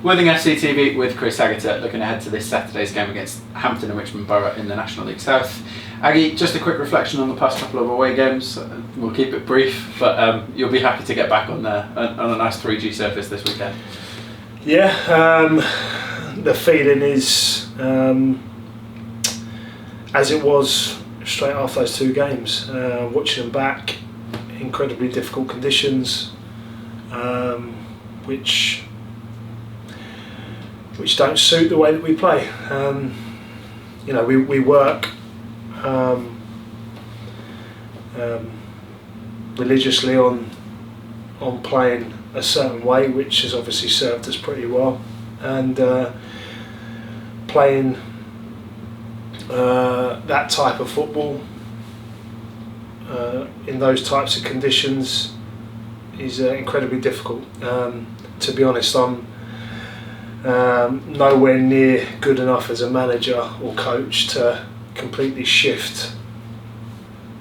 Worthing FC TV with Chris Agutter, looking ahead to this Saturday's game against Hampton and Richmond Borough in the National League South. Aggie, just a quick reflection on the past couple of away games. We'll keep it brief, but you'll be happy to get back on a nice 3G surface this weekend. Yeah, the feeling is as it was straight after those two games. Watching them back, incredibly difficult conditions, which don't suit the way that we play. We work religiously on playing a certain way, which has obviously served us pretty well, and playing that type of football in those types of conditions is incredibly difficult. To be honest, I'm nowhere near good enough as a manager or coach to completely shift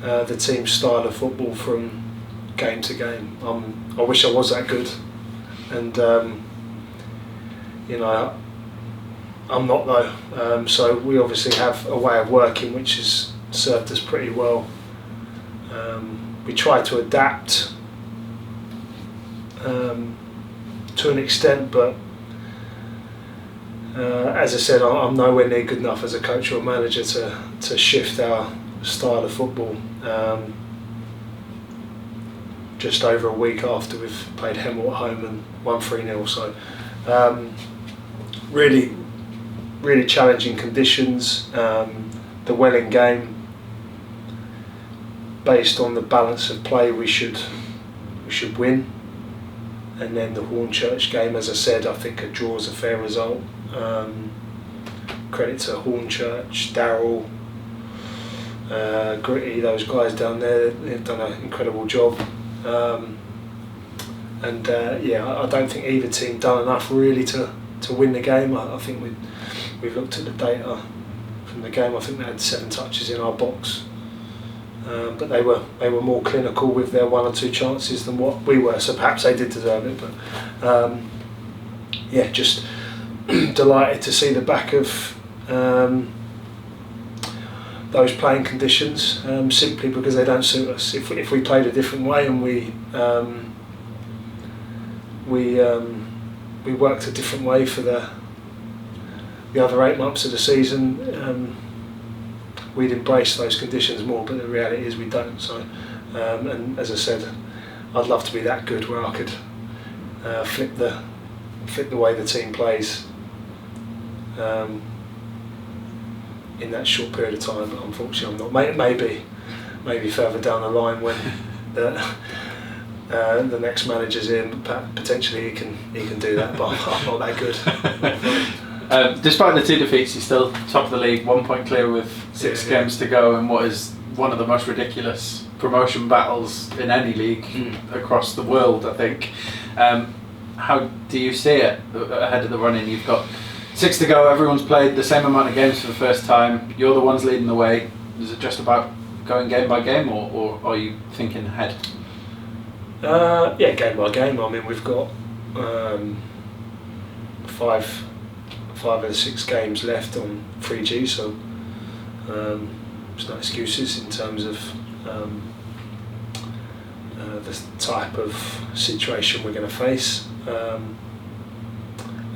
the team's style of football from game to game. I wish I was that good, and I'm not though. So we obviously have a way of working which has served us pretty well. We try to adapt to an extent, but as I said, I'm nowhere near good enough as a coach or a manager to shift our style of football. Just over a week after we've played Hemel at home and won 3-0, so really challenging conditions. The Welling game, based on the balance of play, we should win. And then the Hornchurch game, as I said, I think a draw is a fair result. Credit to Hornchurch, Darryl, Gritty, those guys down there, they've done an incredible job. I don't think either team done enough really to win the game. I think we've looked at the data from the game. I think they had 7 touches in our box, but they were more clinical with their 1 or 2 chances than what we were. So perhaps they did deserve it. But just delighted to see the back of those playing conditions, simply because they don't suit us. If we played a different way and we worked a different way for the other 8 months of the season, we'd embrace those conditions more. But the reality is we don't. So, and as I said, I'd love to be that good where I could flip the way the team plays in that short period of time. But unfortunately I'm not. Maybe further down the line when the next manager's in, potentially he can do that, but I'm not that good. Despite the 2 defeats, he's still top of the league, 1 point clear with 6 games to go, in what is one of the most ridiculous promotion battles in any league across the world, I think. How do you see it ahead of the run-in? You've got 6 to go, everyone's played the same amount of games for the first time, you're the ones leading the way. Is it just about going game by game, or are you thinking ahead? Game by game. I mean, we've got 5 of the 6 games left on 3G, so there's no excuses in terms of the type of situation we're going to face.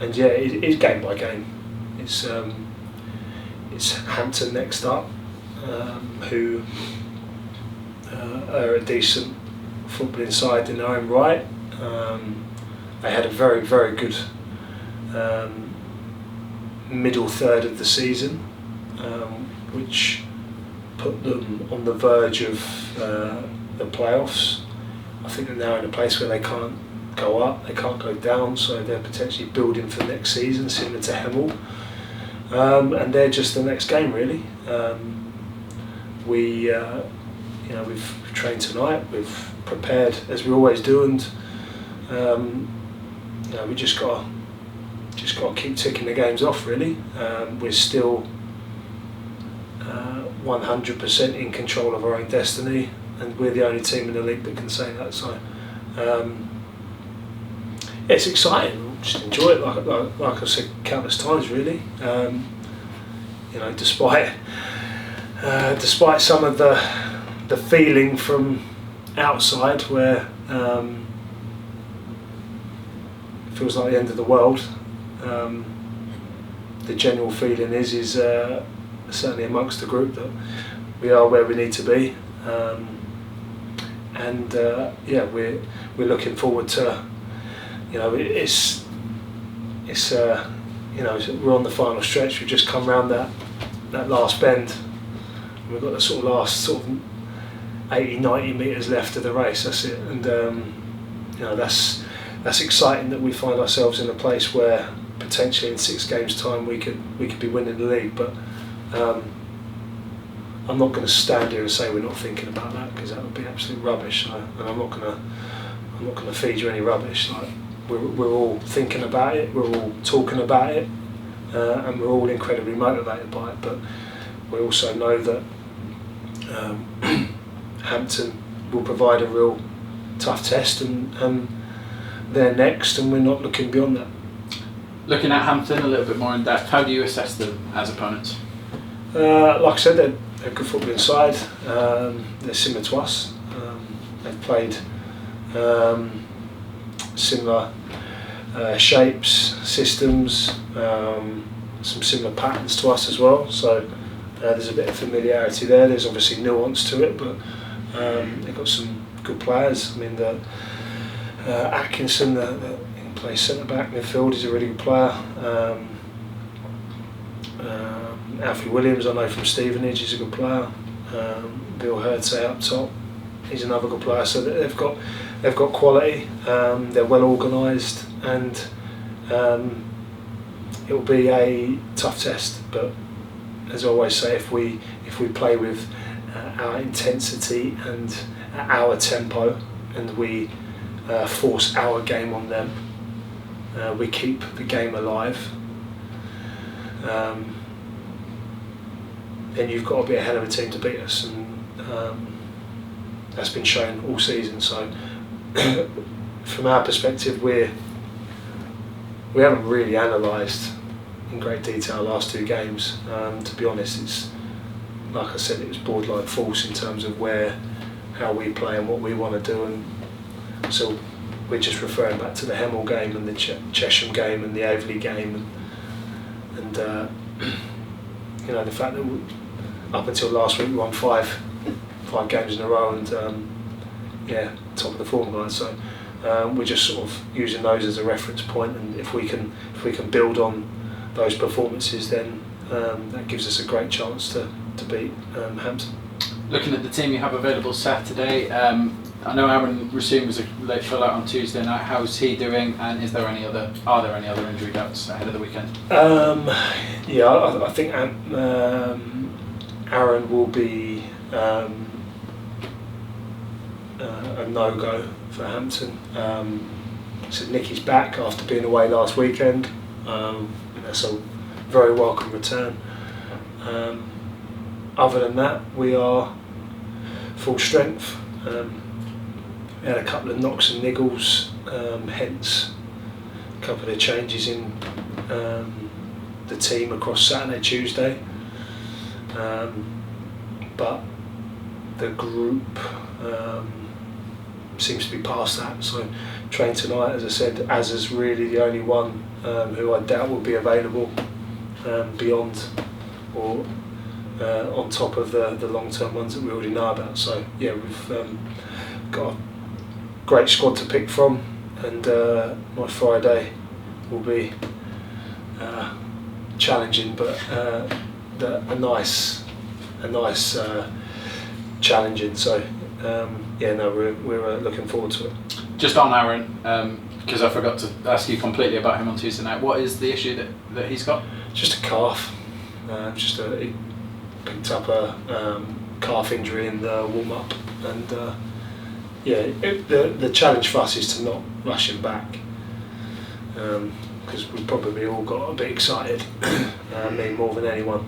And it is game by game. It's Hampton next up, who are a decent footballing side in their own right. They had a very, very good middle third of the season, which put them on the verge of the playoffs. I think they're now in a place where they can't go up, they can't go down, so they're potentially building for next season, similar to Hemel. And they're just the next game, really. We've trained tonight, we've prepared as we always do, and we just got to keep ticking the games off, really. We're still 100% in control of our own destiny, and we're the only team in the league that can say that. So it's exciting. just enjoy it, like I've said countless times, really. Despite some of the feeling from outside where it feels like the end of the world, the general feeling is certainly amongst the group that we are where we need to be, we're looking forward to. We're on the final stretch. We've just come round that last bend. We've got the last 80-90 metres left of the race. That's it, and that's exciting that we find ourselves in a place where potentially in 6 games' time we could be winning the league. But I'm not going to stand here and say we're not thinking about that, because that would be absolute rubbish. And I'm not going to feed you any rubbish. Like, we're all thinking about it, we're all talking about it, and we're all incredibly motivated by it. But we also know that Hampton will provide a real tough test, and they're next, and we're not looking beyond that. Looking at Hampton a little bit more in depth, how do you assess them as opponents? Like I said, they're a good footballing side. They're similar to us. They've played similar shapes, systems, some similar patterns to us as well. So there's a bit of familiarity there. There's obviously nuance to it, but they've got some good players. I mean, Atkinson, the plays centre back midfield, is a really good player. Alfie Williams, I know from Stevenage, is a good player. Bill Hertz up top, he's another good player. So they've got quality. They're well organised, and it will be a tough test. But as I always say, if we play with our intensity and our tempo, and we force our game on them, we keep the game alive, then you've got to be a hell of a team to beat us, and that's been shown all season. So from our perspective, we haven't really analysed in great detail the last 2 games. To be honest, it's like I said, it was borderline false in terms of how we play and what we want to do, and so we're just referring back to the Hemel game and the Chesham game and the Averley game, and the fact that up until last week we won 5 games in a row, and top of the form line. So we're just sort of using those as a reference point, and if we can build on those performances, then that gives us a great chance to beat Hampton. Looking at the team you have available Saturday, I know Aaron Rasoom was a late fill out on Tuesday night. How's he doing, and are there any other injury doubts ahead of the weekend? I think Aaron will be a no-go for Hampton. So Nicky's back after being away last weekend. That's a very welcome return. Other than that, we are full strength. We had a couple of knocks and niggles, hence a couple of changes in the team across Saturday, Tuesday. But the group seems to be past that. So train tonight, as I said, Az is really the only one who I doubt will be available beyond or on top of the long-term ones that we already know about. So yeah, we've got a great squad to pick from, and my Friday will be challenging, but a nice challenging. So we're looking forward to it. Just on Aaron, because I forgot to ask you completely about him on Tuesday night. What is the issue that he's got? Just a calf. He picked up a calf injury in the warm-up, and the challenge for us is to not rush him back, because we probably all got a bit excited, me more than anyone,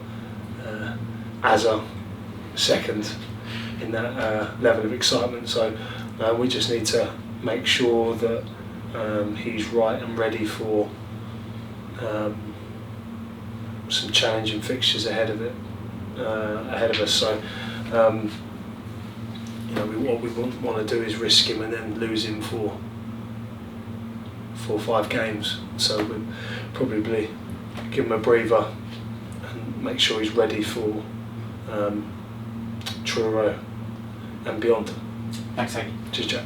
as a second in that level of excitement. So we just need to make sure that he's right and ready for some challenging fixtures ahead of us. So what we wouldn't want to do is risk him and then lose him for 4 or 5 games. So we'd probably give him a breather and make sure he's ready for Truro and beyond. Thanks, Aggie. Cheers, Jack.